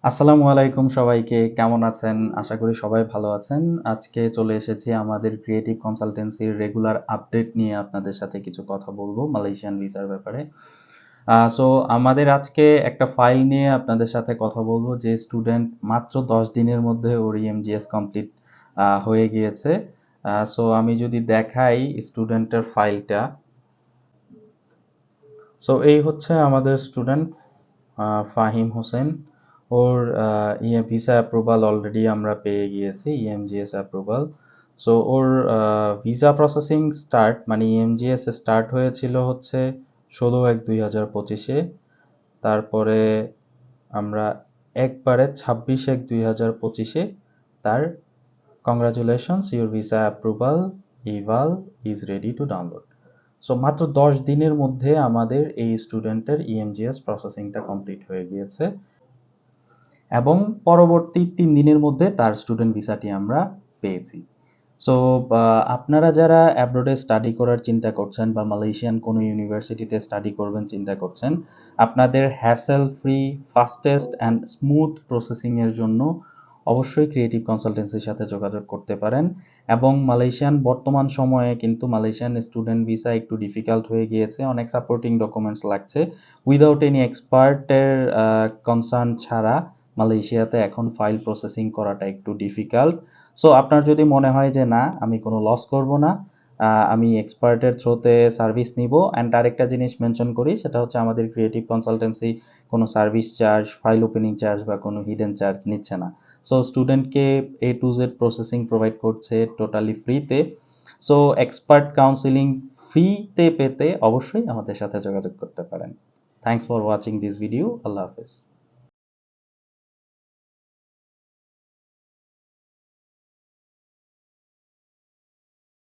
আসসালামু আলাইকুম সবাইকে, কেমন আছেন? আশা করি সবাই ভালো আছেন। আজকে চলে এসেছি আমাদের ক্রিয়েটিভ কনসালটেন্সির রেগুলার আপডেট নিয়ে আপনাদের সাথে কিছু কথা বলবো মালয়েশিয়ান ভিসার ব্যাপারে। সো আমাদের আজকে একটা ফাইল নিয়ে আপনাদের সাথে কথা বলবো যে স্টুডেন্ট মাত্র 10 দিনের মধ্যে ওর ইএমজিএস কমপ্লিট হয়ে গিয়েছে। সো আমি যদি দেখাই স্টুডেন্টের ফাইলটা, সো এই হচ্ছে আমাদের স্টুডেন্ট ফাহিম হোসেন। ওর ভিসা অ্যাপ্রুভাল অলরেডি আমরা পেয়ে গিয়েছি, ইএমজিএস অ্যাপ্রুভাল। সো ওর ভিসা প্রসেসিং স্টার্ট মানে ইএমজিএস স্টার্ট হয়েছিল হচ্ছে 16/1/2025-এ। তারপরে আমরা একবারে 26/1/2025-এ তার congratulations, your visa approval eval is ready to download. So মাত্র 10 দিনের মধ্যে আমাদের এই স্টুডেন্টের ইএমজিএস প্রসেসিংটা কমপ্লিট হয়ে গিয়েছে এবং পরবর্তী 3 দিনের মধ্যে তার স্টুডেন্ট ভিসাটি আমরা পেয়েছি। সো আপনারা যারা অ্যাব্রোডে স্টাডি করার চিন্তা করছেন বা মালয়েশিয়ান কোনো ইউনিভার্সিটিতে স্টাডি করবেন চিন্তা করছেন, আপনাদের hassle free, fastest and smooth প্রসেসিংয়ের জন্য অবশ্যই ক্রিয়েটিভ কনসালটেন্সির সাথে যোগাযোগ করতে পারেন। এবং মালয়েশিয়ান বর্তমান সময়ে কিন্তু মালয়েশিয়ান স্টুডেন্ট ভিসা একটু ডিফিকাল্ট হয়ে গিয়েছে, অনেক সাপোর্টিং ডকুমেন্টস লাগছে। উইদাউট এনি এক্সপার্টের কনসার্ন ছাড়া মালয়েশিয়াতে এখন ফাইল প্রসেসিং করাটা একটু ডিফিকাল্ট। সো আপনার যদি মনে হয় যে না, আমি কোনো লস করব না, আমি এক্সপার্টের থ্রুতে সার্ভিস নিব। অ্যান্ড আরেকটা জিনিস মেনশন করি, সেটা হচ্ছে আমাদের ক্রিয়েটিভ কনসালটেন্সি কোনো service charge, file opening charge বা কোনো হিডেন চার্জ নিচ্ছে না। সো স্টুডেন্টকে A to Z processing provide করছে টোটালি ফ্রিতে। সো এক্সপার্ট কাউন্সিলিং ফ্রিতে পেতে অবশ্যই আমাদের সাথে যোগাযোগ করতে পারেন। Thanks for watching this video. আল্লাহ হাফেজ।